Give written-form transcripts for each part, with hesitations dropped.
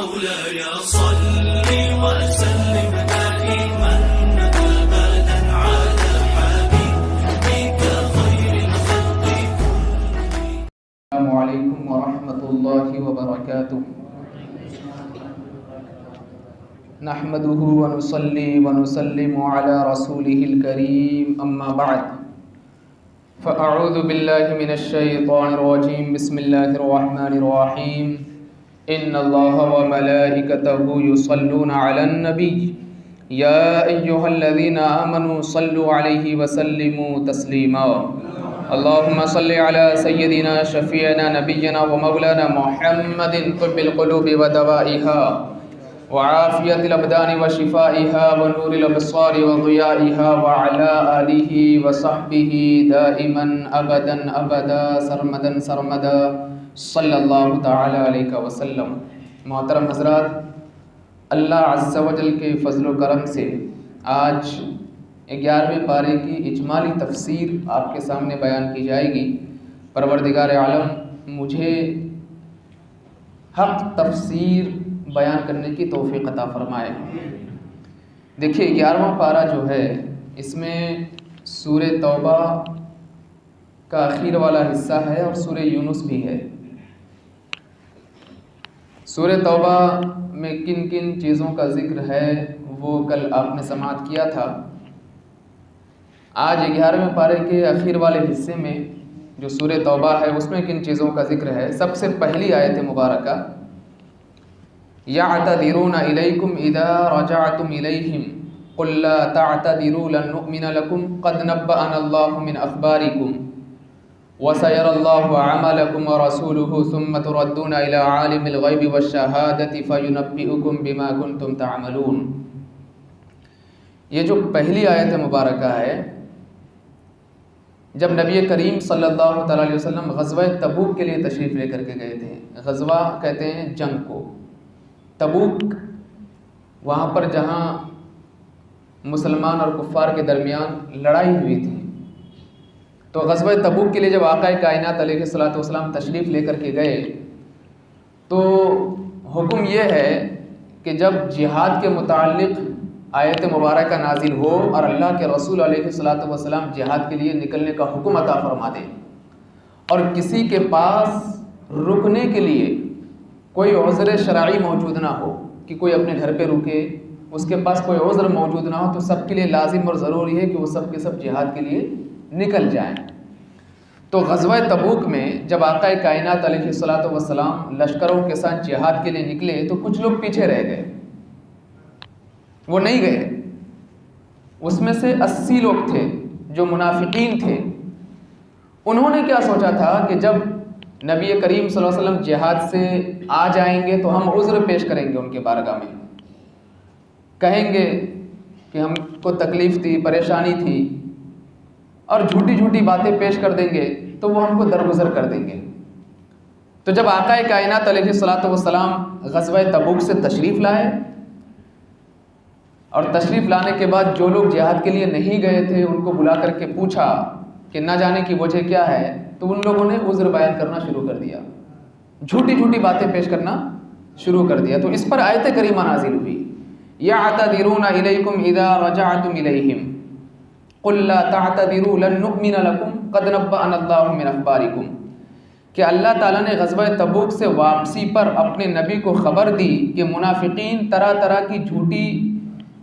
مولاي صل وسلم دائما أبدا على حبيبك خير الخلق كلهم. السلام عليكم ورحمة الله وبركاته. نحمده ونصلي ونسلم على رسوله الكريم أما بعد فأعوذ بالله من الشيطان الرجيم. بسم الله الرحمن الرحيم. إن الله وملائكته يصلون على النبي يا أيها الذين آمنوا صلوا عليه وسلموا تسليما. اللهم صل على سيدنا شفيعنا نبينا ومولانا محمد طب القلوب ودوائها وعافية الأبدان وشفائها ونور الأبصار وضيائها وعلى آله وصحبه دائما أبدا أبدا سرمدا سرمدا صلی اللہ تعالی علیہ وسلم. محترم حضرات، اللہ عز و جل کے فضل و کرم سے آج 11ویں پارے کی اجمالی تفسیر آپ کے سامنے بیان کی جائے گی. پروردگار عالم مجھے حق تفسیر بیان کرنے کی توفیق عطا فرمائے. دیکھیے 11واں پارہ جو ہے اس میں سورہ توبہ کا اخیر والا حصہ ہے اور سورہ یونس بھی ہے. سورہ توبہ میں کن کن چیزوں کا ذکر ہے وہ کل آپ نے سماعت کیا تھا. آج 11ویں پارے کے اخیر والے حصے میں جو سورہ توبہ ہے اس میں کن چیزوں کا ذکر ہے. سب سے پہلی آیت مبارکہ يَعْتَذِرُونَ إِلَيْكُمْ إِذَا رَجَعْتُمْ إِلَيْهِمْ قُلْ لَا تَعْتَذِرُوا لَن نُؤْمِنَ لَكُمْ قَدْ نَبَّأَنَا اللَّهُ مِنْ أَخْبَارِكُمْ وَسَيَرَى اللَّهُ عَمَلَكُمْ وَرَسُولُهُ ثُمَّ تُرَدُّونَ إِلَى عَالِمِ الْغَيْبِ وَالشَّهَادَةِ فَيُنَبِّئُكُم بِمَا كُنتُمْ تَعْمَلُونَ. یہ جو پہلی آیت مبارکہ ہے، جب نبی کریم صلی اللہ تعالی علیہ وسلم غزوہ تبوک کے لیے تشریف لے کر کے گئے تھے. غزوہ کہتے ہیں جنگ کو. تبوک وہاں پر جہاں مسلمان اور کفار کے درمیان لڑائی ہوئی تھی. تو غزوہ تبوک کے لیے جب آقا کائنات علیہ الصلوۃ والسلام تشریف لے کر کے گئے تو حکم یہ ہے کہ جب جہاد کے متعلق آیت مبارکہ نازل ہو اور اللہ کے رسول علیہ الصلوۃ والسلام جہاد کے لیے نکلنے کا حکم عطا فرما دیں اور کسی کے پاس رکنے کے لیے کوئی عذر شرعی موجود نہ ہو کہ کوئی اپنے گھر پہ رکے، اس کے پاس کوئی عذر موجود نہ ہو، تو سب کے لیے لازم اور ضروری ہے کہ وہ سب کے سب جہاد کے لیے نکل جائیں. تو غزوہ تبوک میں جب آقا کائنات علیہ الصلوۃ والسلام لشکروں کے ساتھ جہاد کے لیے نکلے تو کچھ لوگ پیچھے رہ گئے، وہ نہیں گئے. اس میں سے 80 لوگ تھے جو منافقین تھے. انہوں نے کیا سوچا تھا کہ جب نبی کریم صلی اللہ علیہ وسلم جہاد سے آ جائیں گے تو ہم عذر پیش کریں گے ان کے بارگاہ میں، کہیں گے کہ ہم کو تکلیف تھی، پریشانی تھی، اور جھوٹی جھوٹی باتیں پیش کر دیں گے تو وہ ہم کو درگزر کر دیں گے. تو جب آقا کائنات علیہ الصلوۃ والسلام غزوہ تبوک سے تشریف لائے اور تشریف لانے کے بعد جو لوگ جہاد کے لیے نہیں گئے تھے ان کو بلا کر کے پوچھا کہ نہ جانے کی وجہ کیا ہے، تو ان لوگوں نے عذر بیان کرنا شروع کر دیا، جھوٹی جھوٹی باتیں پیش کرنا شروع کر دیا. تو اس پر آیت کریمہ نازل ہوئی يَعْتَذِرُونَ إِلَيْكُمْ إِذَا رَجَعْتُمْ إِلَيْهِمْ قُلْ لَا تَعْتَذِرُوا لَن نُؤْمِنَ لَكُمْ قَدْ نَبَّأَنَا اللَّهُ مِنْ أَخْبَارِكُمْ. کہ اللہ تعالیٰ نے غزوہ تبوک سے واپسی پر اپنے نبی کو خبر دی کہ منافقین طرح طرح کی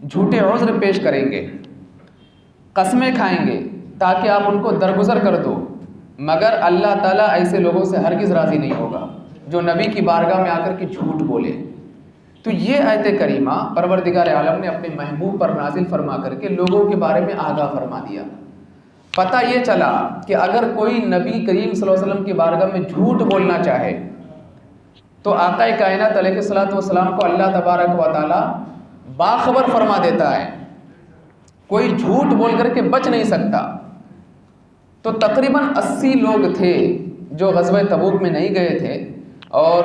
جھوٹے عذر پیش کریں گے، قسمیں کھائیں گے تاکہ آپ ان کو درگزر کر دو، مگر اللہ تعالیٰ ایسے لوگوں سے ہرگز راضی نہیں ہوگا جو نبی کی بارگاہ میں آ کر کے جھوٹ بولے. تو یہ آیت کریمہ پروردگار عالم نے اپنے محبوب پر نازل فرما کر کے لوگوں کے بارے میں آگاہ فرما دیا. پتہ یہ چلا کہ اگر کوئی نبی کریم صلی اللہ علیہ وسلم کی بارگاہ میں جھوٹ بولنا چاہے تو آقا کائنات علیہ الصلوۃ والسلام کو اللہ تبارک و تعالی باخبر فرما دیتا ہے، کوئی جھوٹ بول کر کے بچ نہیں سکتا. تو تقریباً 80 لوگ تھے جو غزوہ تبوک میں نہیں گئے تھے اور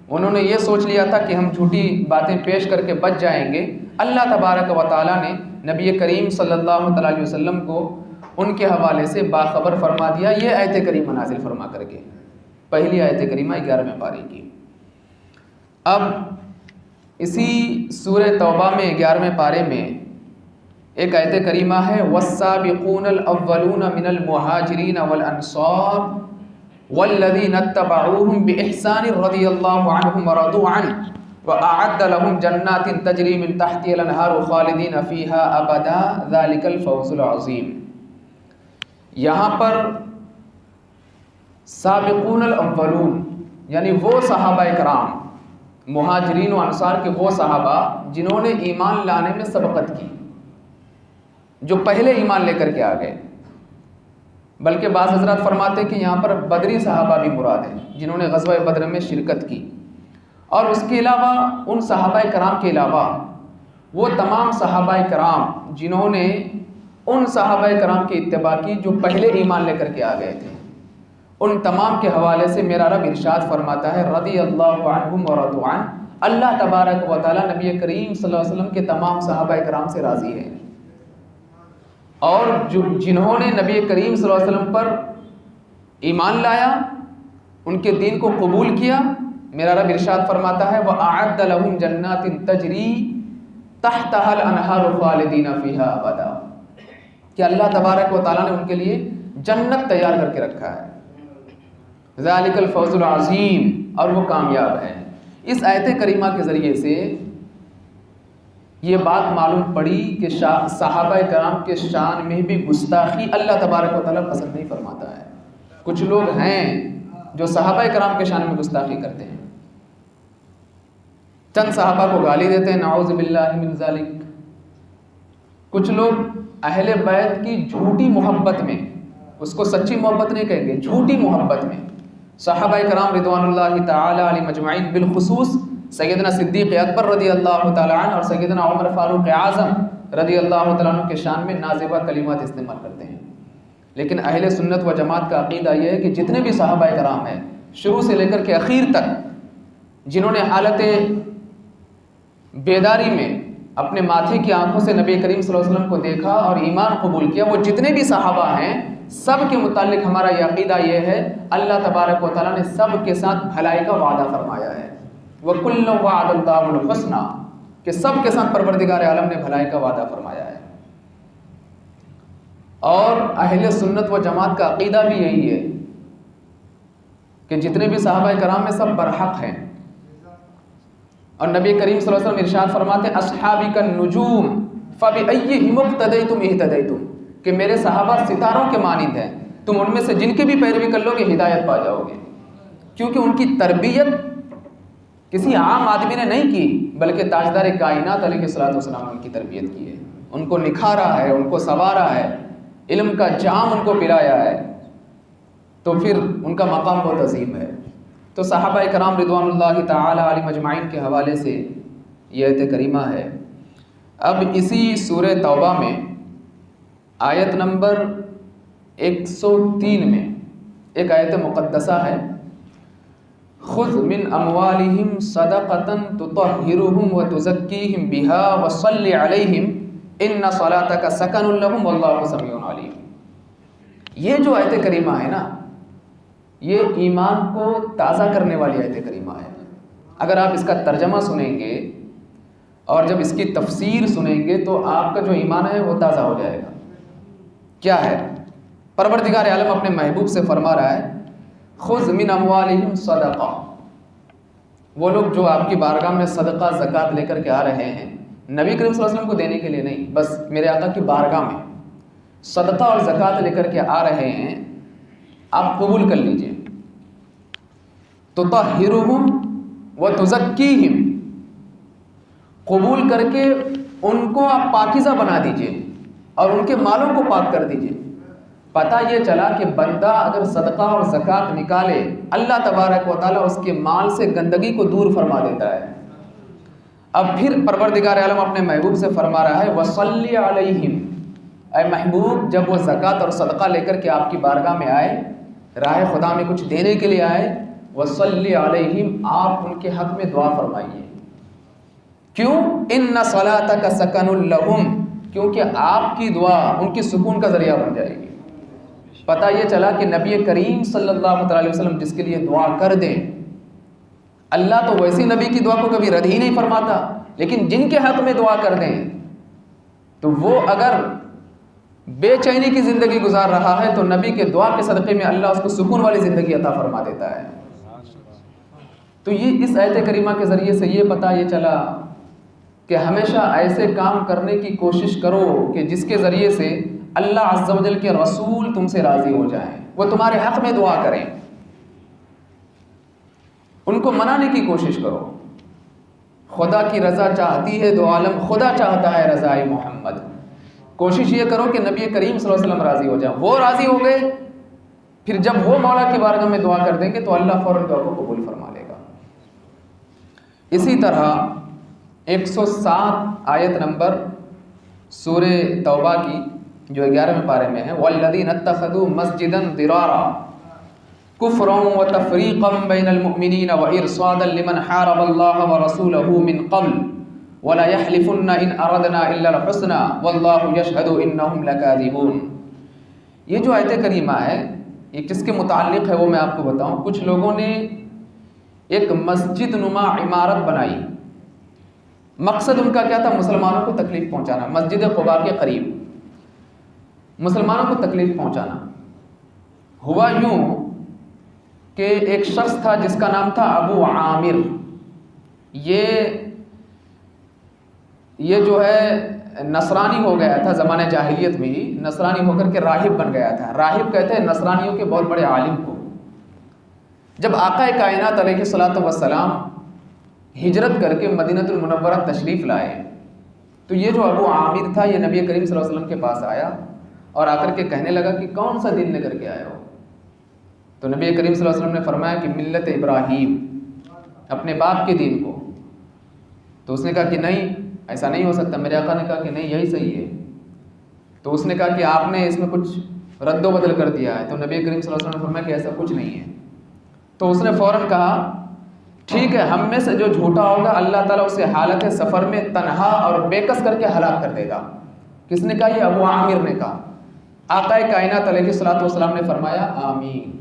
انہوں نے یہ سوچ لیا تھا کہ ہم جھوٹی باتیں پیش کر کے بچ جائیں گے. اللہ تبارک و تعالیٰ نے نبی کریم صلی اللہ علیہ وسلم کو ان کے حوالے سے باخبر فرما دیا. یہ آیت کریمہ نازل فرما کر کے پہلی آیت کریمہ 11ویں پارے کی. اب اسی سورہ توبہ میں 11ویں پارے میں ایک آیت کریمہ ہے والسابقون الاولون من المہاجرین والانصار والذین اتبعوهم بإحسان رضی اللہ عنہم ورضوا عنہ وأعد لهم جنات تجری من تحتها الانہار خالدین فیہا ابدا ذلک الفوز العظیم. یہاں پر سابقون الاولون یعنی وہ صحابہ کرام، مہاجرین و انصار کے وہ صحابہ جنہوں نے ایمان لانے میں سبقت کی، جو پہلے ایمان لے کر کے آ گئے. بلکہ بعض حضرات فرماتے ہیں کہ یہاں پر بدری صحابہ بھی مراد ہیں جنہوں نے غزوہ بدر میں شرکت کی. اور اس کے علاوہ ان صحابہ کرام کے علاوہ وہ تمام صحابہ کرام جنہوں نے ان صحابہ کرام کی اتباع کی جو پہلے ایمان لے کر کے آ گئے تھے، ان تمام کے حوالے سے میرا رب ارشاد فرماتا ہے رضی اللہ عنہم ورضوا عنہ. اللہ تبارک و تعالی نبی کریم صلی اللہ علیہ وسلم کے تمام صحابہ کرام سے راضی ہے، اور جنہوں نے نبی کریم صلی اللہ علیہ وسلم پر ایمان لایا، ان کے دین کو قبول کیا، میرا رب ارشاد فرماتا ہے وَأَعَدَّ لَهُمْ جَنَّاتٍ تَجْرِي تَحْتَهَا الْأَنْهَارُ خَالِدِينَ فِيهَا أَبَدًا، کہ اللہ تبارک و تعالیٰ نے ان کے لیے جنت تیار کر کے رکھا ہے. ذَلِكَ الْفَوْزُ الْعَظِيمُ، اور وہ کامیاب ہے. اس آیت کریمہ کے ذریعے سے یہ بات معلوم پڑی کہ صحابہ کرام کے شان میں بھی گستاخی اللہ تبارک و تعالیٰ پسند نہیں فرماتا ہے. کچھ لوگ ہیں جو صحابہ کرام کے شان میں گستاخی کرتے ہیں، چند صحابہ کو گالی دیتے ہیں، نعوذ باللہ من ذالک. کچھ لوگ اہل بیت کی جھوٹی محبت میں، اس کو سچی محبت نہیں کہیں گے، جھوٹی محبت میں صحابہ کرام رضوان اللہ تعالی علیہ مجمعین، بالخصوص سیدنا صدیق اکبر رضی اللہ تعالی عنہ اور سیدنا عمر فاروق اعظم رضی اللہ تعالیٰ عنہ کے شان میں نازیبہ کلمات استعمال کرتے ہیں. لیکن اہل سنت و جماعت کا عقیدہ یہ ہے کہ جتنے بھی صحابہ کرام ہیں شروع سے لے کر کے اخیر تک، جنہوں نے حالت بیداری میں اپنے ماتھے کی آنکھوں سے نبی کریم صلی اللہ علیہ وسلم کو دیکھا اور ایمان قبول کیا، وہ جتنے بھی صحابہ ہیں سب کے متعلق ہمارا یہ عقیدہ یہ ہے اللہ تبارک و تعالیٰ نے سب کے ساتھ بھلائی کا وعدہ فرمایا ہے. وَكُلًّا وَعَدَ اللَّهُ الْحُسْنَىٰ، کہ سب کے ساتھ پروردگار عالم نے بھلائی کا وعدہ فرمایا ہے. اور اہل سنت و جماعت کا عقیدہ بھی یہی ہے کہ جتنے بھی صحابہ کرام میں سب برحق ہیں. اور نبی کریم صلی اللہ علیہ وسلم ارشاد فرماتے ہیں اصحابی کا نجوم فبأیہم اقتدیتم اہتدیتم، کہ میرے صحابہ ستاروں کے مانند ہیں، تم ان میں سے جن کی بھی پیروی کر لو گے ہدایت پا جاؤ گے. کیونکہ ان کی تربیت کسی عام آدمی نے نہیں کی، بلکہ تاجدار کائنات علیہ الصلوۃ والسلام نے ان کی تربیت کی ہے، ان کو نکھارا ہے، ان کو سنوارا ہے، علم کا جام ان کو پلایا ہے، تو پھر ان کا مقام بہت عظیم ہے. تو صحابہ کرام رضوان اللہ تعالی علیہ مجمعین کے حوالے سے یہ آیت کریمہ ہے. اب اسی سورہ توبہ میں آیت نمبر 103 میں ایک آیت مقدسہ ہے خذ من اموالہم صدقۃ تطہرہم وتزکیہم بہا وصلی علیہم ان صلاتک سکن لہم واللہ سمیع علیم. یہ جو آیت کریمہ ہے نا، یہ ایمان کو تازہ کرنے والی آیت کریمہ ہے. اگر آپ اس کا ترجمہ سنیں گے اور جب اس کی تفسیر سنیں گے تو آپ کا جو ایمان ہے وہ تازہ ہو جائے گا. کیا ہے؟ پروردگار عالم اپنے محبوب سے فرما رہا ہے خذ من اموالہم صدقہ. وہ لوگ جو آپ کی بارگاہ میں صدقہ زکوٰۃ لے کر کے آ رہے ہیں، نبی کریم صلی اللہ علیہ وسلم کو دینے کے لیے نہیں، بس میرے آقا کی بارگاہ میں صدقہ اور زکوٰۃ لے کر کے آ رہے ہیں، آپ قبول کر لیجئے. تطہرہم وتزکیہم، قبول کر کے ان کو آپ پاکیزہ بنا دیجئے اور ان کے مالوں کو پاک کر دیجئے. پتہ یہ چلا کہ بندہ اگر صدقہ اور زکوٰۃ نکالے، اللہ تبارک و تعالیٰ اس کے مال سے گندگی کو دور فرما دیتا ہے. اب پھر پروردگار عالم اپنے محبوب سے فرما رہا ہے وصلی علیہم، اے محبوب جب وہ زکوٰۃ اور صدقہ لے کر کے آپ کی بارگاہ میں آئے، راہ خدا میں کچھ دینے کے لیے آئے، وصلی علیہم، آپ ان کے حق میں دعا فرمائیے. کیوں؟ ان صلاتک سکن لہم، کیونکہ آپ کی دعا ان کی سکون کا ذریعہ بن جائے گی. پتہ یہ چلا کہ نبی کریم صلی اللہ علیہ وسلم جس کے لیے دعا کر دیں، اللہ تو ویسی نبی کی دعا کو کبھی رد ہی نہیں فرماتا، لیکن جن کے حق میں دعا کر دیں تو وہ اگر بے چینی کی زندگی گزار رہا ہے تو نبی کے دعا کے صدقے میں اللہ اس کو سکون والی زندگی عطا فرما دیتا ہے۔ تو یہ اس آیت کریمہ کے ذریعے سے یہ پتہ یہ چلا کہ ہمیشہ ایسے کام کرنے کی کوشش کرو کہ جس کے ذریعے سے اللہ عز و جل کے رسول تم سے راضی ہو جائیں، وہ تمہارے حق میں دعا کریں، ان کو منانے کی کوشش کرو۔ خدا کی رضا چاہتی ہے دو عالم، خدا چاہتا ہے رضائے محمد۔ کوشش یہ کرو کہ نبی کریم صلی اللہ علیہ وسلم راضی ہو جائیں، وہ راضی ہو گئے، پھر جب وہ مولا کی بارگاہ میں دعا کر دیں گے تو اللہ فوراً دعا کو قبول فرما لے گا۔ اسی طرح 107 آیت نمبر سورہ توبہ کی جو 11ویں پارے میں ہے، وَالَّذِينَ اتَّخَذُوا مَسْجِدًا ضِرَارًا كُفْرًا وَتَفْرِيقًا بَيْنَ الْمُؤْمِنِينَ وَإِرْصَادًا لِمَنْ حَارَبَ اللَّهَ وَرَسُولَهُ مِنْ قَبْلُ وَلَا يَحْلِفُنَّ إِنْ أَرَدْنَا إِلَّا الْحُسْنَى وَاللَّهُ يَشْهَدُ إِنَّهُمْ لَكَاذِبُونَ۔ یہ جو آیت کریمہ ہے یہ کس کے متعلق ہے وہ میں آپ کو بتاؤں۔ کچھ لوگوں نے ایک مسجد نما عمارت بنائی، مقصد ان کا کیا تھا؟ مسلمانوں کو تکلیف پہنچانا، مسجد قباء کے قریب مسلمانوں کو تکلیف پہنچانا۔ ہوا یوں کہ ایک شخص تھا جس کا نام تھا ابو عامر، یہ جو ہے نصرانی ہو گیا تھا زمانہ جاہلیت میں ہی، نصرانی ہو کر کے راہب بن گیا تھا۔ راہب کہتے ہیں نصرانیوں کے بہت بڑے عالم کو۔ جب آقا کائنات علیہ الصلوۃ والسلام ہجرت کر کے مدینہ المنورہ تشریف لائے تو یہ جو ابو عامر تھا یہ نبی کریم صلی اللہ علیہ وسلم کے پاس آیا اور آ کر کے کہنے لگا کہ کون سا دین لے کر کے آئے ہو؟ تو نبی کریم صلی اللہ علیہ وسلم نے فرمایا کہ ملت ابراہیم، اپنے باپ کے دین کو۔ تو اس نے کہا کہ نہیں، ایسا نہیں ہو سکتا۔ میرے آقا نے کہا کہ نہیں، یہی صحیح ہے۔ تو اس نے کہا کہ آپ نے اس میں کچھ رد و بدل کر دیا ہے۔ تو نبی کریم صلی اللہ علیہ وسلم نے فرمایا کہ ایسا کچھ نہیں ہے۔ تو اس نے فوراً کہا ٹھیک ہے، ہم میں سے جو جھوٹا ہوگا اللہ تعالیٰ اسے حالت سفر میں تنہا اور بے کس کر کے ہلاک کر دے گا۔ کس نے کہا؟ یہ ابو عامر نے کہا۔ آقا کائنات علیہ الصلوۃ والسلام نے فرمایا آمین۔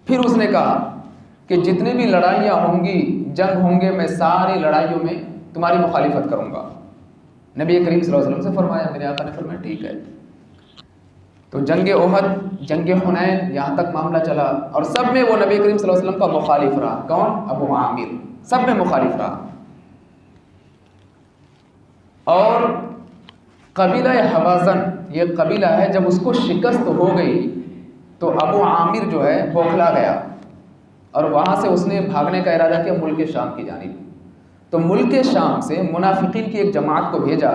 پھر اس نے کہا کہ جتنے بھی لڑائیاں ہوں گی، جنگ ہوں گے، میں ساری لڑائیوں میں تمہاری مخالفت کروں گا۔ نبی کریم صلی اللہ علیہ وسلم سے فرمایا، میرے آقا نے فرمایا ٹھیک ہے۔ تو جنگ احد، جنگ حنین، یہاں تک معاملہ چلا اور سب میں وہ نبی کریم صلی اللہ علیہ وسلم کا مخالف رہا۔ کون؟ ابو عامر، سب میں مخالف رہا۔ اور قبیلہ حوازن، یہ قبیلہ ہے، جب اس کو شکست ہو گئی تو ابو عامر جو ہے بوکھلا گیا اور وہاں سے اس نے بھاگنے کا ارادہ کیا ملک شام کی جانب۔ تو ملک شام سے منافقین کی ایک جماعت کو بھیجا،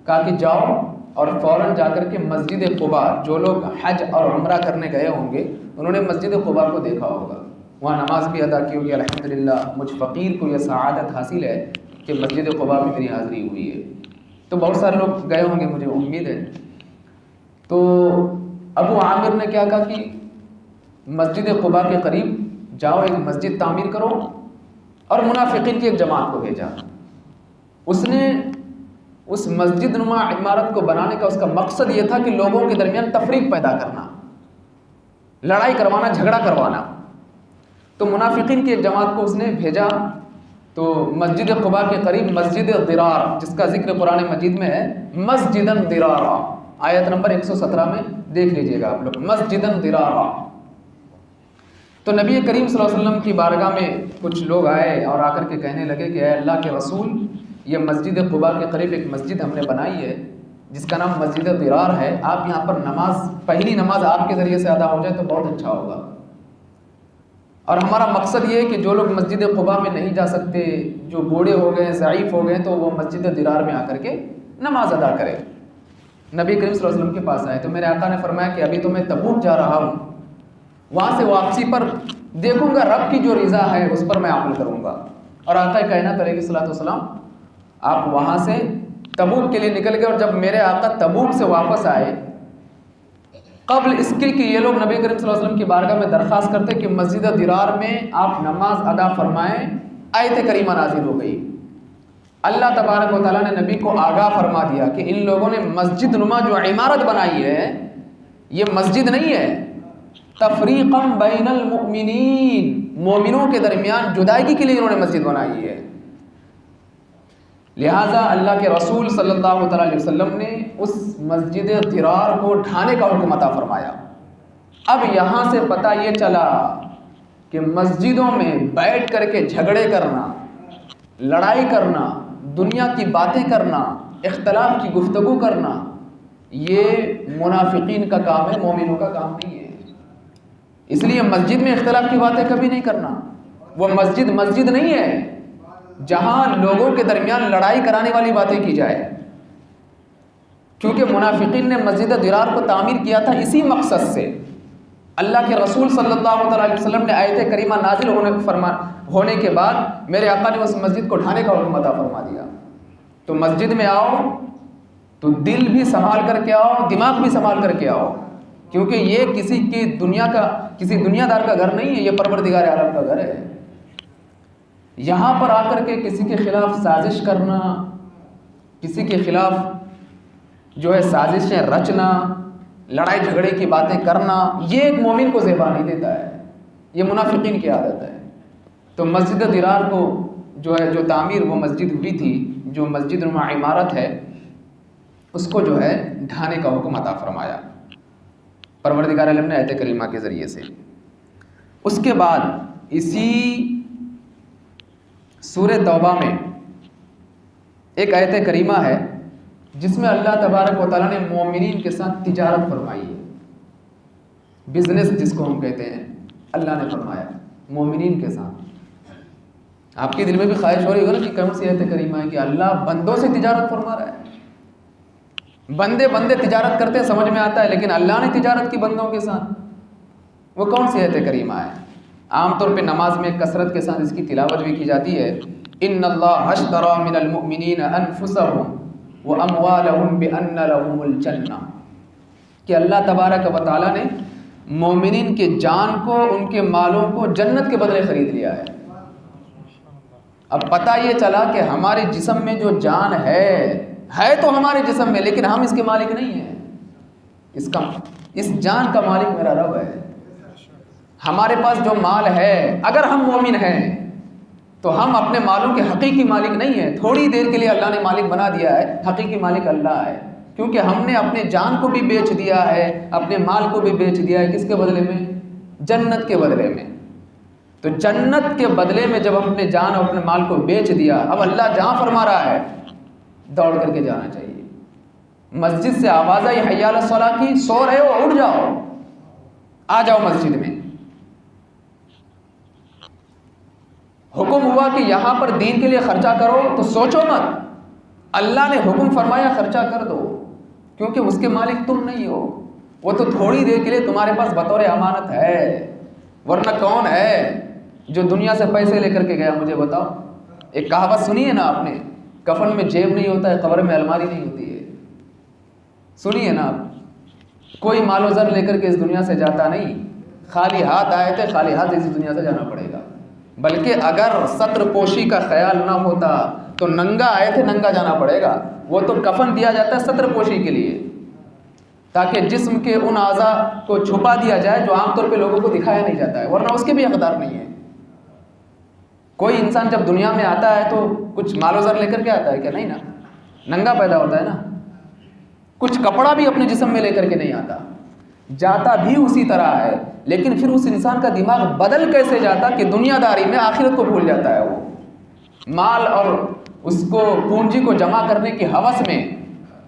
کہا کہ جاؤ اور فوراً جا کر کے مسجد قباء، جو لوگ حج اور عمرہ کرنے گئے ہوں گے انہوں نے مسجد قباء کو دیکھا ہوگا، وہاں نماز بھی ادا کی ہوگی۔ الحمدللہ مجھ فقیر کو یہ سعادت حاصل ہے کہ مسجد قباء میں میری حاضری ہوئی ہے۔ تو بہت سارے لوگ گئے ہوں گے، مجھے امید ہے۔ تو ابو عامر نے کیا کہا کہ مسجد قباء کے قریب جاؤ، ایک مسجد تعمیر کرو، اور منافقین کی ایک جماعت کو بھیجا۔ اس نے اس مسجد نما عمارت کو بنانے کا اس کا مقصد یہ تھا کہ لوگوں کے درمیان تفریق پیدا کرنا، لڑائی کروانا، جھگڑا کروانا۔ تو منافقین کی ایک جماعت کو اس نے بھیجا۔ تو مسجد قباء کے قریب مسجد ضرار، جس کا ذکر قرآن مجید میں ہے، مسجداً ضرارا، آیت نمبر 117 میں دیکھ لیجئے گا آپ لوگ، مسجداً ضرارا۔ تو نبی کریم صلی اللہ علیہ وسلم کی بارگاہ میں کچھ لوگ آئے اور آ کر کے کہنے لگے کہ اے اللہ کے رسول، یہ مسجد قباء کے قریب ایک مسجد ہم نے بنائی ہے جس کا نام مسجد ضرار ہے، آپ یہاں پر نماز، پہلی نماز آپ کے ذریعے سے ادا ہو جائے تو بہت اچھا ہوگا۔ اور ہمارا مقصد یہ ہے کہ جو لوگ مسجد قباء میں نہیں جا سکتے، جو بوڑھے ہو گئے، ضعیف ہو گئے، تو وہ مسجد ضرار میں آ کر کے نماز ادا کرے۔ نبی کریم صلی اللہ علیہ وسلم کے پاس آئے تو میرے آقا نے فرمایا کہ ابھی تو میں تبوک جا رہا ہوں، وہاں سے واپسی پر دیکھوں گا رب کی جو رضا ہے اس پر میں عمل کروں گا۔ اور آقا کائنات علیہ الصلوۃ والسلام آپ وہاں سے تبوک کے لیے نکل گئے، اور جب میرے آقا تبوک سے واپس آئے، قبل اس کے کہ یہ لوگ نبی کریم صلی اللہ علیہ وسلم کی بارگاہ میں درخواست کرتے کہ مسجد ضرار میں آپ نماز ادا فرمائیں، آیت کریمہ نازل ہو گئی۔ اللہ تبارک و تعالیٰ نے نبی کو آگاہ فرما دیا کہ ان لوگوں نے مسجد نما جو عمارت بنائی ہے یہ مسجد نہیں ہے، تفریقا بین المؤمنین، مومنوں کے درمیان جدائیگی کے لیے انہوں نے مسجد بنائی ہے۔ لہٰذا اللہ کے رسول صلی اللہ تعالیٰ علیہ وسلم نے اس مسجد ضرار کو ڈھانے کا حکم عطا فرمایا۔ اب یہاں سے پتہ یہ چلا کہ مسجدوں میں بیٹھ کر کے جھگڑے کرنا، لڑائی کرنا، دنیا کی باتیں کرنا، اختلاف کی گفتگو کرنا، یہ منافقین کا کام ہے، مومنوں کا کام نہیں ہے۔ اس لیے مسجد میں اختلاف کی باتیں کبھی نہیں کرنا۔ وہ مسجد مسجد نہیں ہے جہاں لوگوں کے درمیان لڑائی کرانے والی باتیں کی جائے، کیونکہ منافقین نے مسجد ضرار کو تعمیر کیا تھا اسی مقصد سے۔ اللہ کے رسول صلی اللہ علیہ وسلم نے آیت کریمہ نازل ہونے کے بعد میرے آقا نے اس مسجد کو ڈھانے کا حکم عطا فرما دیا۔ تو مسجد میں آؤ تو دل بھی سنبھال کر کے آؤ، دماغ بھی سنبھال کر کے آؤ، کیونکہ یہ کسی دنیا دار کا گھر نہیں ہے، یہ پروردگار عالم کا گھر ہے۔ یہاں پر آ کر کے کسی کے خلاف سازش کرنا، کسی کے خلاف جو ہے سازشیں رچنا، لڑائی جھگڑے کی باتیں کرنا، یہ ایک مومن کو زیبا نہیں دیتا ہے، یہ منافقین کی عادت ہے۔ تو مسجد ضرار کو جو تعمیر وہ مسجد ہوئی تھی، جو مسجد نما عمارت ہے، اس کو جو ہے ڈھانے کا حکم عطا فرمایا پروردگار عالم نے آیت کریمہ کے ذریعے سے۔ اس کے بعد اسی سورہ توبہ میں ایک آیت کریمہ ہے جس میں اللہ تبارک و تعالیٰ نے مومنین کے ساتھ تجارت فرمائی ہے، بزنس جس کو ہم کہتے ہیں، اللہ نے فرمایا مومنین کے ساتھ۔ آپ کے دل میں بھی خواہش ہو رہی ہوگی نا کہ کون سی آیت کریمہ ہے کہ اللہ بندوں سے تجارت فرما رہا ہے۔ بندے تجارت کرتے ہیں سمجھ میں آتا ہے، لیکن اللہ نے تجارت کی بندوں کے ساتھ، وہ کون سی آیت کریمہ ہے؟ عام طور پہ نماز میں کثرت کے ساتھ اس کی تلاوت بھی کی جاتی ہے۔ ان اللہ اشتری من المؤمنین انفسهم واموالهم بان لهم الجنہ، کہ اللہ تبارک و تعالیٰ نے مومنین کے جان کو، ان کے مالوں کو جنت کے بدلے خرید لیا ہے۔ اب پتہ یہ چلا کہ ہمارے جسم میں جو جان ہے تو ہمارے جسم میں، لیکن ہم اس کے مالک نہیں ہیں۔ اس جان کا مالک میرا رب ہے۔ ہمارے پاس جو مال ہے، اگر ہم مومن ہیں تو ہم اپنے مالوں کے حقیقی مالک نہیں ہیں، تھوڑی دیر کے لیے اللہ نے مالک بنا دیا ہے، حقیقی مالک اللہ ہے، کیونکہ ہم نے اپنے جان کو بھی بیچ دیا ہے، اپنے مال کو بھی بیچ دیا ہے۔ کس کے بدلے میں؟ جنت کے بدلے میں۔ تو جنت کے بدلے میں جب ہم اپنے جان اور اپنے مال کو بیچ دیا، اب اللہ جہاں فرما رہا ہے دوڑ کر کے جانا چاہیے۔ مسجد سے آواز آئی حی علی الصلاۃ کی، سو رہے ہو اٹھ جاؤ، آ جاؤ مسجد میں۔ حکم ہوا کہ یہاں پر دین کے لیے خرچہ کرو تو سوچو مت، اللہ نے حکم فرمایا خرچہ کر دو، کیونکہ اس کے مالک تم نہیں ہو، وہ تو تھوڑی دیر کے لیے تمہارے پاس بطور امانت ہے، ورنہ کون ہے جو دنیا سے پیسے لے کر کے گیا؟ مجھے بتاؤ۔ ایک کہاوت سنی ہے نا آپ نے، کفن میں جیب نہیں ہوتا ہے، قبر میں الماری نہیں ہوتی ہے، سنی ہے نا آپ؟ کوئی مال و زر لے کر کے اس دنیا سے جاتا نہیں، خالی ہاتھ آئے تھے، خالی ہاتھ اس دنیا سے جانا پڑے گا۔ بلکہ اگر ستر پوشی کا خیال نہ ہوتا تو ننگا آئے تھے، ننگا جانا پڑے گا۔ وہ تو کفن دیا جاتا ہے ستر پوشی کے لیے، تاکہ جسم کے ان اعضاء کو چھپا دیا جائے جو عام طور پہ لوگوں کو دکھایا نہیں جاتا ہے، ورنہ اس کے بھی حقدار نہیں ہے۔ کوئی انسان جب دنیا میں آتا ہے تو کچھ مال و زر لے کر کے آتا ہے کیا؟ نہیں نا، ننگا پیدا ہوتا ہے نا۔ کچھ کپڑا بھی اپنے جسم میں لے کر کے نہیں آتا، جاتا بھی اسی طرح ہے، لیکن پھر اس انسان کا دماغ بدل کیسے جاتا کہ دنیا داری میں آخرت کو بھول جاتا ہے، وہ مال اور اس کو پونجی کو جمع کرنے کی ہوس میں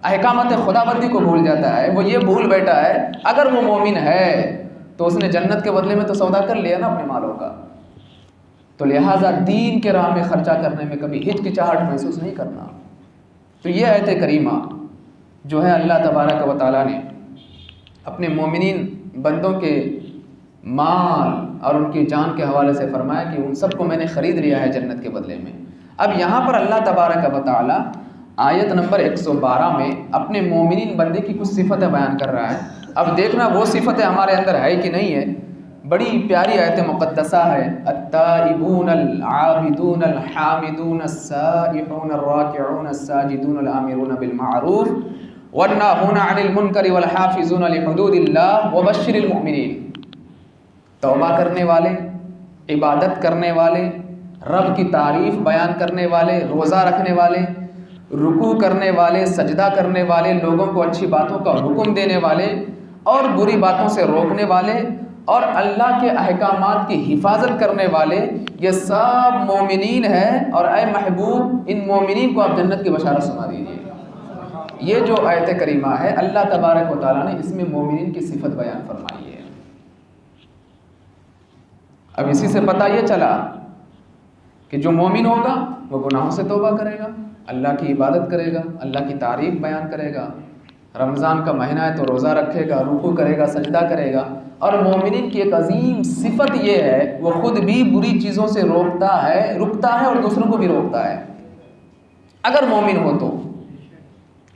احکامات خدا بندی کو بھول جاتا ہے۔ وہ یہ بھول بیٹھا ہے اگر وہ مومن ہے تو اس نے جنت کے بدلے میں تو سودا کر لیا نا اپنے مالوں کا۔ تو لہٰذا دین کے راہ میں خرچہ کرنے میں کبھی ہچکچاہٹ محسوس نہیں کرنا۔ تو یہ آیت کریمہ جو ہے اللہ تبارک و تعالیٰ نے اپنے مومنین بندوں کے مال اور ان کی جان کے حوالے سے فرمایا کہ ان سب کو میں نے خرید لیا ہے جنت کے بدلے میں۔ اب یہاں پر اللہ تبارک و تعالیٰ آیت نمبر 112 میں اپنے مومنین بندے کی کچھ صفتیں بیان کر رہا ہے۔ اب دیکھنا وہ صفتیں ہمارے اندر ہے کہ نہیں ہے۔ بڑی پیاری آیت مقدسہ ہے، التائبون العابدون الحامدون السائحون الراکعون الساجدون الآمرون بالمعروف والناهون عن المنکر والحافظون لحدود اللہ وبشر المؤمنین۔ توبہ کرنے والے، عبادت کرنے والے، رب کی تعریف بیان کرنے والے، روزہ رکھنے والے، رکوع کرنے والے، سجدہ کرنے والے، لوگوں کو اچھی باتوں کا حکم دینے والے اور بری باتوں سے روکنے والے اور اللہ کے احکامات کی حفاظت کرنے والے، یہ سب مومنین ہیں۔ اور اے محبوب ان مومنین کو آپ جنت کی بشارت سنا دیجیے۔ یہ جو آیت کریمہ ہے اللہ تبارک و تعالیٰ نے اس میں مومنین کی صفت بیان فرمائی ہے۔ اب اسی سے پتہ یہ چلا کہ جو مومن ہوگا وہ گناہوں سے توبہ کرے گا، اللہ کی عبادت کرے گا، اللہ کی تعریف بیان کرے گا، رمضان کا مہینہ ہے تو روزہ رکھے گا، رکوع کرے گا، سجدہ کرے گا۔ اور مومنین کی ایک عظیم صفت یہ ہے وہ خود بھی بری چیزوں سے رکتا ہے اور دوسروں کو بھی روکتا ہے۔ اگر مومن ہو تو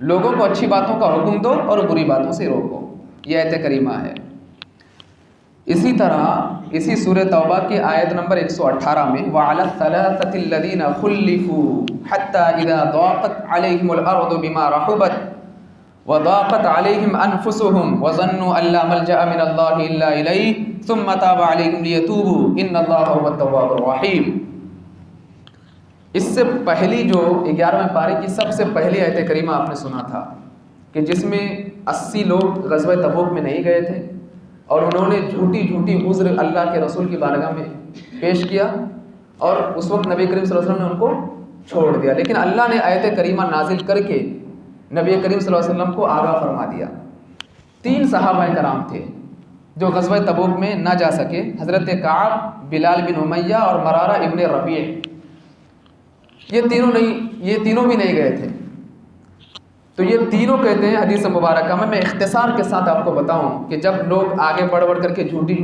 لوگوں کو اچھی باتوں کا حکم دو اور بری باتوں سے روکو، یہ آیت کریمہ ہے۔ اسی طرح اسی سورہ توبہ کی آیت نمبر 118 میں وَعَلَى الثَّلَاثَةِ الَّذِينَ خُلِّفُوا حَتَّى إِذَا ضَاقَتْ عَلَيْهِمُ الْأَرْضُ بِمَا رَحُبَتْ وَضَاقَتْ عَلَيْهِمْ أَنفُسُهُمْ وَظَنُّوا أَن لَّا مَلْجَأَ مِنَ اللَّهِ إِلَّا إِلَيْهِ ثُمَّ تَابَ عَلَيْهِمْ لِيَتُوبُوا إِنَّ اللَّهَ هُوَ التَّوَّابُ الرَّحِيمُ۔ اس سے پہلی جو 11ویں پارے کی سب سے پہلی آیت کریمہ آپ نے سنا تھا کہ جس میں 80 لوگ غزوہ تبوک میں نہیں گئے تھے اور انہوں نے جھوٹی عذر اللہ کے رسول کی بارگاہ میں پیش کیا اور اس وقت نبی کریم صلی اللہ علیہ وسلم نے ان کو چھوڑ دیا، لیکن اللہ نے آیت کریمہ نازل کر کے نبی کریم صلی اللہ علیہ وسلم کو آگاہ فرما دیا۔ 3 صحابہ کرام تھے جو غزوہ تبوک میں نہ جا سکے، حضرت کعب، بلال بن امیہ اور مرارہ ابن ربیع، یہ تینوں بھی نہیں گئے تھے۔ تو یہ تینوں کہتے ہیں حدیث مبارکہ میں اختصار کے ساتھ آپ کو بتاؤں کہ جب لوگ آگے بڑھ کر کے جھوٹی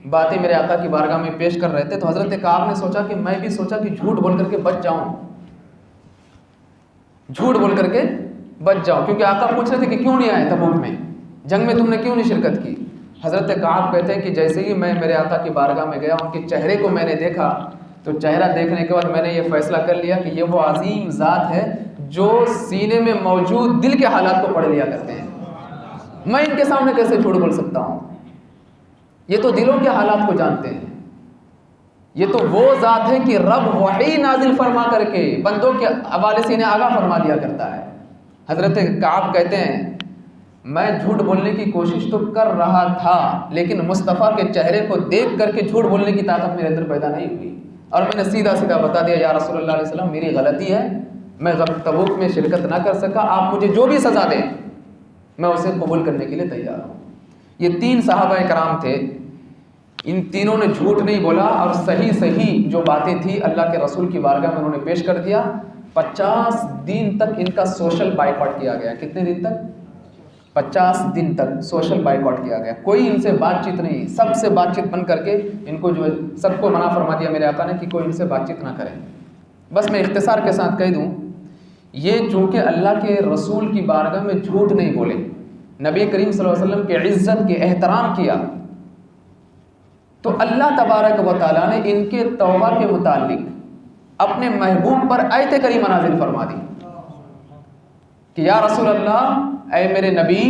باتیں میرے آقا کی بارگاہ میں پیش کر رہے تھے تو حضرت کعب نے سوچا کہ میں بھی سوچا کہ جھوٹ بول کر کے بچ جاؤں، کیونکہ آقا پوچھ رہے تھے کہ کیوں نہیں آئے تبوک میں، جنگ میں تم نے کیوں نہیں شرکت کی۔ حضرت کعب کہتے ہیں کہ جیسے ہی میں میرے آقا کی بارگاہ میں گیا ان کے چہرے کو میں نے دیکھا تو چہرہ دیکھنے کے بعد میں نے یہ فیصلہ کر لیا کہ یہ وہ عظیم ذات ہے جو سینے میں موجود دل کے حالات کو پڑھ لیا کرتے ہیں، میں ان کے سامنے کیسے جھوٹ بول سکتا ہوں، یہ تو دلوں کے حالات کو جانتے ہیں۔ یہ تو وہ ذات ہے کہ رب وحی نازل فرما کر کے بندوں کے حوالے سے انہیں آگاہ فرما دیا کرتا ہے۔ حضرت کعب کہتے ہیں میں جھوٹ بولنے کی کوشش تو کر رہا تھا لیکن مصطفیٰ کے چہرے کو دیکھ کر کے جھوٹ بولنے کی طاقت میرے اندر پیدا نہیں ہوئی اور میں نے سیدھا بتا دیا یا رسول اللہ علیہ وسلم میری غلطی ہے، میں تبوک میں شرکت نہ کر سکا، آپ مجھے جو بھی سزا دیں میں اسے قبول کرنے کے لیے تیار ہوں۔ یہ 3 صحابہ کرام تھے، ان تینوں نے جھوٹ نہیں بولا اور صحیح جو باتیں تھیں اللہ کے رسول کی بارگاہ میں انہوں نے پیش کر دیا۔ 50 دن تک ان کا سوشل بائیکاٹ کیا گیا۔ کتنے دن تک؟ 50 دن تک سوشل بائیکاٹ کیا گیا، کوئی ان سے بات چیت نہیں، سب سے بات چیت بند کر کے ان کو جو سب کو منع فرما دیا میرے آقا نے کہ کوئی ان سے بات چیت نہ کرے۔ بس میں اختصار کے ساتھ کہہ دوں یہ چونکہ اللہ کے رسول کی بارگاہ میں جھوٹ نہیں بولے، نبی کریم صلی اللہ علیہ وسلم کی عزت کے احترام کیا، تو اللہ تبارک و تعالیٰ نے ان کے توبہ کے متعلق اپنے محبوب پر آیت کریمہ نازل فرما دی کہ یا رسول اللہ، اے میرے نبی،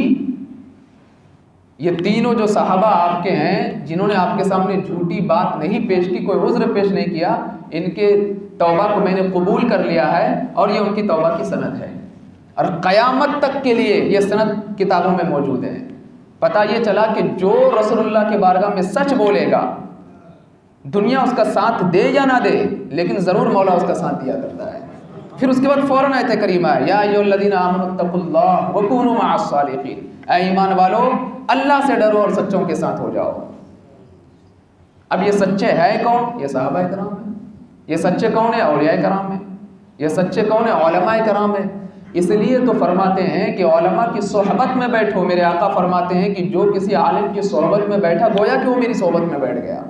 یہ تینوں جو صحابہ آپ کے ہیں جنہوں نے آپ کے سامنے جھوٹی بات نہیں پیش کی، کوئی عذر پیش نہیں کیا، ان کے توبہ کو میں نے قبول کر لیا ہے اور یہ ان کی توبہ کی سند ہے اور قیامت تک کے لیے یہ سند کتابوں میں موجود ہے۔ پتہ یہ چلا کہ جو رسول اللہ کے بارگاہ میں سچ بولے گا دنیا اس کا ساتھ دے یا نہ دے لیکن ضرور مولا اس کا ساتھ دیا کرتا ہے۔ پھر اس کے بعد فوراً آیت کریمہ ہے یا ایھا الذین آمنوا اتقوا اللہ وکونوا مع الصادقین، اے ایمان والو اللہ سے ڈرو اور سچوں کے ساتھ ہو جاؤ۔ اب یہ سچے ہے کون؟ یہ صحابہ کرام ہیں۔ یہ سچے کون ہیں؟ اولیاء کرام ہیں۔ یہ سچے کون ہیں؟ علماء کرام ہیں۔ اس لیے تو فرماتے ہیں کہ علماء کی صحبت میں بیٹھو، میرے آقا فرماتے ہیں کہ جو کسی عالم کی صحبت میں بیٹھا گویا کہ وہ میری صحبت میں بیٹھ گیا،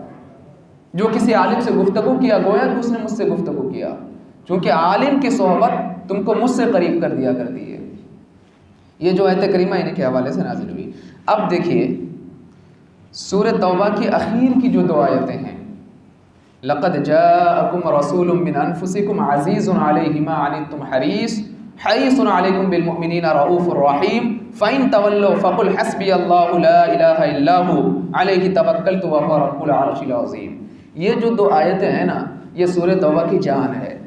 جو کسی عالم سے گفتگو کیا گویا کہ اس نے مجھ سے گفتگو کیا، چونکہ عالم کی صحبت تم کو مجھ سے قریب کر دیا کرتی ہے۔ یہ جو آیت کریمہ انہیں کے حوالے سے نازل ہوئی۔ اب دیکھیے سورہ توبہ کی اخیر کی جو 2 آیتیں ہیں، لقد جاءکم رسول من انفسکم عزیز علیہ ما عنتم حریص حریص علیکم بالمؤمنین رؤوف الرحیم فإن تولوا فقل حسبی اللہ لا الہ الا هو علیہ توکلت وهو رب العرش العظیم. یہ جو 2 آیتیں ہیں نا، یہ سورہ توبہ کی جان ہے.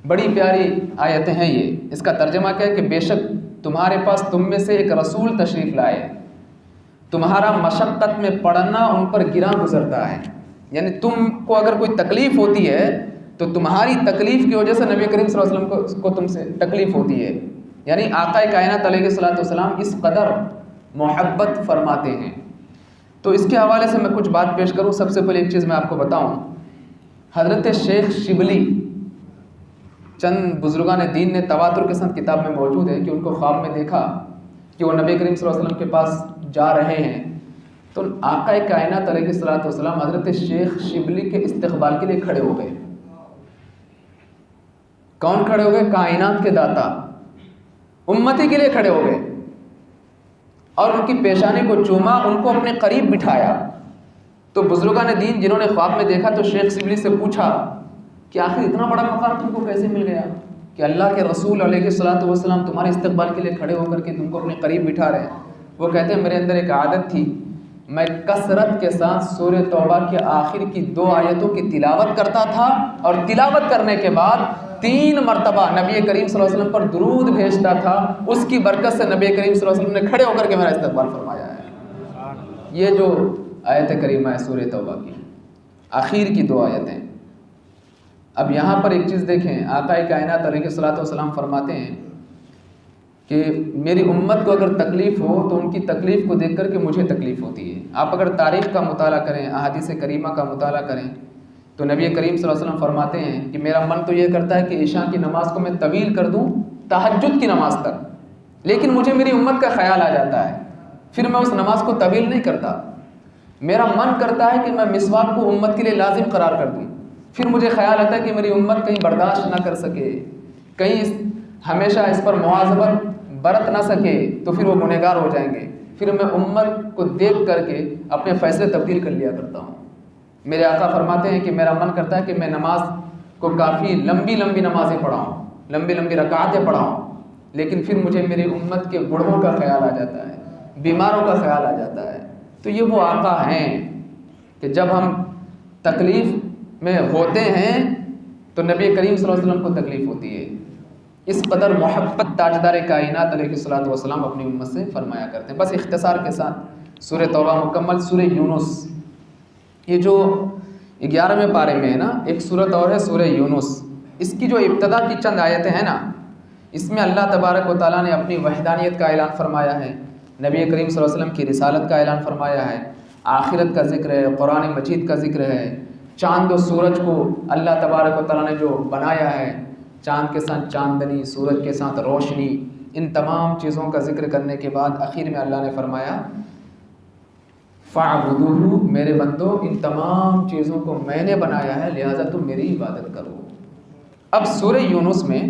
بڑی پیاری آیتیں ہیں یہ. اس کا ترجمہ کیا ہے کہ بے شک تمہارے پاس تم میں سے ایک رسول تشریف لائے، تمہارا مشقت میں پڑنا ان پر گراں گزرتا ہے. یعنی تم کو اگر کوئی تکلیف ہوتی ہے تو تمہاری تکلیف کی وجہ سے نبی کریم صلی اللہ علیہ وسلم کو تم سے تکلیف ہوتی ہے. یعنی آقا کائنات علیہ الصلوۃ والسلام اس قدر محبت فرماتے ہیں. تو اس کے حوالے سے میں کچھ بات پیش کروں. سب سے پہلے ایک چیز میں آپ کو بتاؤں، حضرت شیخ شبلی، چند بزرگان دین نے تواتر کے ساتھ کتاب میں موجود ہے کہ ان کو خواب میں دیکھا کہ وہ نبی کریم صلی اللہ علیہ وسلم کے پاس جا رہے ہیں، تو آقا کائنات علیہ الصلوۃ والسلام حضرت شیخ شبلی کے استقبال کے لیے کھڑے ہو گئے. کون کھڑے ہو گئے؟ کائنات کے داتا امتی کے لیے کھڑے ہو گئے اور ان کی پیشانی کو چوما، ان کو اپنے قریب بٹھایا. تو بزرگان دین جنہوں نے خواب میں دیکھا تو شیخ شبلی سے پوچھا کہ آخر اتنا بڑا مقام تم کو کیسے مل گیا کہ اللہ کے رسول علیہ الصلوۃ والسلام تمہارے استقبال کے لیے کھڑے ہو کر کے تم کو اپنے قریب بٹھا رہے ہیں. وہ کہتے ہیں میرے اندر ایک عادت تھی، میں کثرت کے ساتھ سورہ توبہ کے آخر کی 2 آیتوں کی تلاوت کرتا تھا اور تلاوت کرنے کے بعد 3 مرتبہ نبی کریم صلی اللہ علیہ وسلم پر درود بھیجتا تھا. اس کی برکت سے نبی کریم صلی اللہ علیہ وسلم نے کھڑے ہو کر کے میرا استقبال فرمایا ہے. یہ جو آیت کریمہ ہے سورہ توبہ کی آخر کی 2 آیتیں. اب یہاں پر ایک چیز دیکھیں، آقا کائنات علیہ الصلوۃ والسلام فرماتے ہیں کہ میری امت کو اگر تکلیف ہو تو ان کی تکلیف کو دیکھ کر کے مجھے تکلیف ہوتی ہے. آپ اگر تاریخ کا مطالعہ کریں، احادیث کریمہ کا مطالعہ کریں تو نبی کریم صلی اللہ علیہ وسلم فرماتے ہیں کہ میرا من تو یہ کرتا ہے کہ عشاء کی نماز کو میں طویل کر دوں تہجد کی نماز تک، لیکن مجھے میری امت کا خیال آ جاتا ہے، پھر میں اس نماز کو طویل نہیں کرتا. میرا من کرتا ہے کہ میں مسواک کو امت کے لیے لازم قرار کر دوں، پھر مجھے خیال آتا ہے کہ میری امت کہیں برداشت نہ کر سکے، کہیں ہمیشہ اس پر مواظبت برت نہ سکے تو پھر وہ گنہگار ہو جائیں گے. پھر میں امت کو دیکھ کر کے اپنے فیصلے تبدیل کر لیا کرتا ہوں. میرے آقا فرماتے ہیں کہ میرا من کرتا ہے کہ میں نماز کو کافی لمبی نمازیں پڑھاؤں، لمبی رکعتیں پڑھاؤں، لیکن پھر مجھے میری امت کے بوڑھوں کا خیال آ جاتا ہے، بیماروں کا خیال آ جاتا ہے. تو یہ وہ آقا ہیں کہ جب ہم تکلیف میں ہوتے ہیں تو نبی کریم صلی اللہ علیہ وسلم کو تکلیف ہوتی ہے. اس قدر محبت تاجدار کائنات علیہ الصلوۃ والسلام اپنی امت سے فرمایا کرتے ہیں. بس اختصار کے ساتھ سورہ توبہ مکمل. سورہ یونس، یہ جو 11ویں پارے میں ہے نا، ایک سورت اور ہے سورہ یونس. اس کی جو ابتدا کی چند آیتیں ہیں نا، اس میں اللہ تبارک و تعالیٰ نے اپنی وحدانیت کا اعلان فرمایا ہے، نبی کریم صلی اللہ علیہ وسلم کی رسالت کا اعلان فرمایا ہے، آخرت کا ذکر ہے، قرآن مجید کا ذکر ہے، چاند و سورج کو اللہ تبارک و تعالیٰ نے جو بنایا ہے، چاند کے ساتھ چاندنی، سورج کے ساتھ روشنی، ان تمام چیزوں کا ذکر کرنے کے بعد آخر میں اللہ نے فرمایا فَاعْبُدُوهُ، میرے بندو ان تمام چیزوں کو میں نے بنایا ہے لہٰذا تم میری عبادت کرو. اب سورہ یونس میں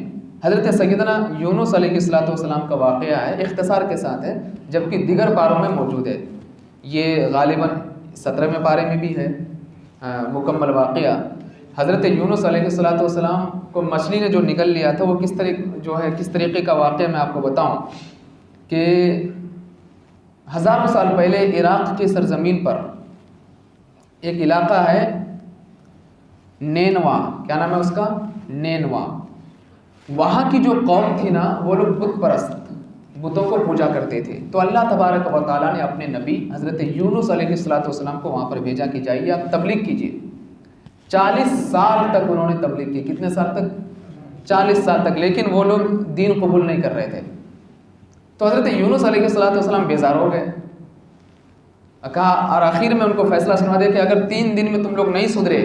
حضرت سیدنا یونس علیہ الصلوۃ والسلام کا واقعہ ہے، اختصار کے ساتھ ہے، جبکہ دیگر پاروں میں موجود ہے. یہ غالباً 17ویں پارے میں بھی ہے مکمل واقعہ. حضرت یونس علیہ الصلوۃ والسلام کو مچھلی نے جو نگل لیا تھا، وہ کس طریقے کا واقعہ میں آپ کو بتاؤں کہ ہزاروں سال پہلے عراق کی سرزمین پر ایک علاقہ ہے نینوا، کیا نام ہے اس کا؟ نینوا. وہاں کی جو قوم تھی نا، وہ لوگ بت پرست، بتوں کو پوجا کرتے تھے. تو اللہ تبارک و تعالیٰ نے اپنے نبی حضرت یونس علیہ الصلوۃ والسلام کو وہاں پر بھیجا کہ جائیے آپ تبلیغ کیجیے. 40 سال تک انہوں نے تبلیغ کی. کتنے سال تک؟ 40 سال تک. لیکن وہ لوگ دین قبول نہیں کر رہے تھے. تو حضرت یونس علیہ الصلوۃ والسلام بیزار ہو گئے، کہا، اور آخر میں ان کو فیصلہ سنا دیا کہ اگر 3 دن میں تم لوگ نہیں سدھرے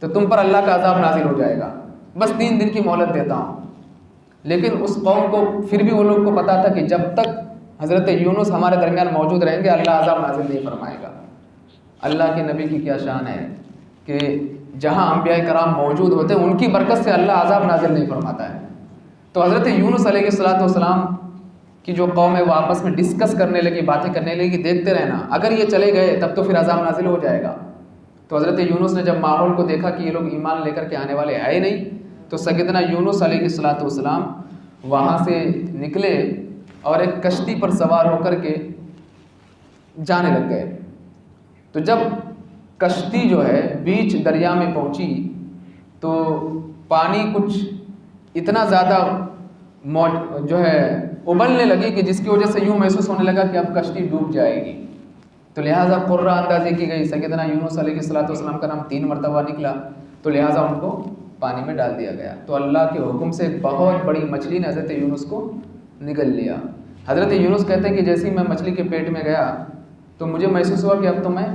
تو تم پر اللہ کا عذاب نازل ہو جائے گا، بس 3 دن کی مہلت دیتا ہوں. لیکن اس قوم کو پھر بھی وہ لوگ کو پتا تھا کہ جب تک حضرت یونس ہمارے درمیان موجود رہیں گے اللہ عذاب نازل نہیں فرمائے گا. اللہ کے نبی کی کیا شان ہے کہ جہاں انبیاء کرام موجود ہوتے ہیں ان کی برکت سے اللہ عذاب نازل نہیں فرماتا ہے. تو حضرت یونس علیہ الصلوۃ والسلام کی جو قوم ہے وہ آپس میں ڈسکس کرنے لگی، باتیں کرنے لگی، دیکھتے رہنا، اگر یہ چلے گئے تب تو پھر عذاب نازل ہو جائے گا. تو حضرت یونس نے جب ماحول کو دیکھا کہ یہ لوگ ایمان لے کر کے آنے والے آئے نہیں، تو سیدنا یونس علیہ السلام وہاں سے نکلے اور ایک کشتی پر سوار ہو کر کے جانے لگ گئے۔ تو جب کشتی جو ہے بیچ دریا میں پہنچی تو پانی کچھ اتنا زیادہ جو ہے ابلنے لگی کہ جس کی وجہ سے یوں محسوس ہونے لگا کہ اب کشتی ڈوب جائے گی۔ تو لہٰذا قرہ اندازی کی گئی، سیدنا یونس علیہ السلام کا نام 3 مرتبہ نکلا تو لہٰذا ان کو پانی میں ڈال دیا گیا۔ تو اللہ کے حکم سے بہت بڑی مچھلی نے حضرت یونس کو نگل لیا۔ حضرت یونس کہتے ہیں کہ جیسے ہی میں مچھلی کے پیٹ میں گیا تو مجھے محسوس ہوا کہ اب تو میں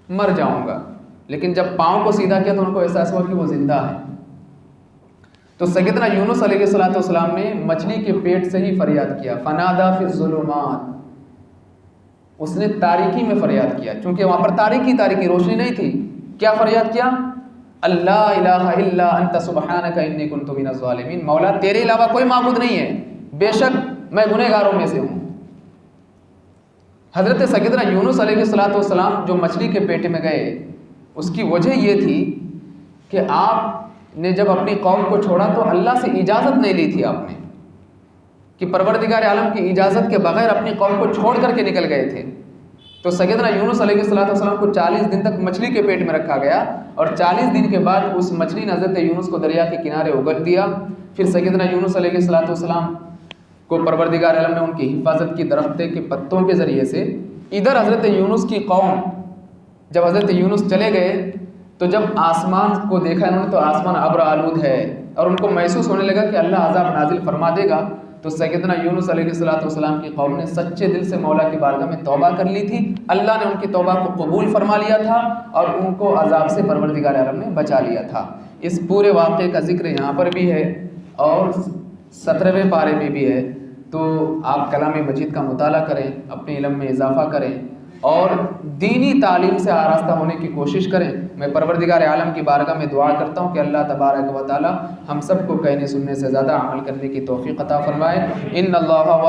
مر جاؤں گا، لیکن جب پاؤں کو سیدھا کیا تو ان کو احساس ہوا کہ وہ زندہ ہے۔ تو سیدنا یونس علیہ السلام نے مچھلی کے پیٹ سے ہی فریاد کیا، فنادا فی الظلمات، اس نے تاریکی میں فریاد کیا، چونکہ وہاں پر تاریکی روشنی نہیں تھی۔ کیا فریاد کیا؟ اللہ الہ الا انت سبحانک انی کنت من الظالمین، مولا تیرے علاوہ کوئی معبود نہیں ہے، بے شک میں گنہگاروں میں سے ہوں۔ حضرت سیدنا یونس علیہ السلام جو مچھلی کے پیٹ میں گئے، اس کی وجہ یہ تھی کہ آپ نے جب اپنی قوم کو چھوڑا تو اللہ سے اجازت نہیں لی تھی آپ نے، کہ پروردگار عالم کی اجازت کے بغیر اپنی قوم کو چھوڑ کر کے نکل گئے تھے۔ تو سیدنا یونس علیہ السلام کو 40 دن تک مچھلی کے پیٹ میں رکھا گیا، اور 40 دن کے بعد اس مچھلی نے حضرت یونس کو دریا کے کنارے اگل دیا۔ پھر سیدنا یونس علیہ السلام کو پروردگار عالم نے ان کی حفاظت کی درخت کے پتوں کے ذریعے سے۔ ادھر حضرت یونس کی قوم جب حضرت یونس چلے گئے تو جب آسمان کو دیکھا انہوں نے تو آسمان ابر آلود ہے، اور ان کو محسوس ہونے لگا کہ اللہ عذاب نازل فرما دے گا۔ تو سیدنا یونس علیہ السلام کی قوم نے سچے دل سے مولا کی بارگاہ میں توبہ کر لی تھی، اللہ نے ان کی توبہ کو قبول فرما لیا تھا اور ان کو عذاب سے پروردگار عالم نے بچا لیا تھا۔ اس پورے واقعے کا ذکر یہاں پر بھی ہے اور 17ویں پارے میں بھی ہے۔ تو آپ کلام مجید کا مطالعہ کریں، اپنے علم میں اضافہ کریں اور دینی تعلیم سے آراستہ ہونے کی کوشش کریں۔ میں پروردگار عالم کی بارگاہ میں دعا کرتا ہوں کہ اللہ تبارک و تعالی ہم سب کو کہنے سننے سے زیادہ عمل کرنے کی توفیق عطا فرمائے۔ ان اللہ و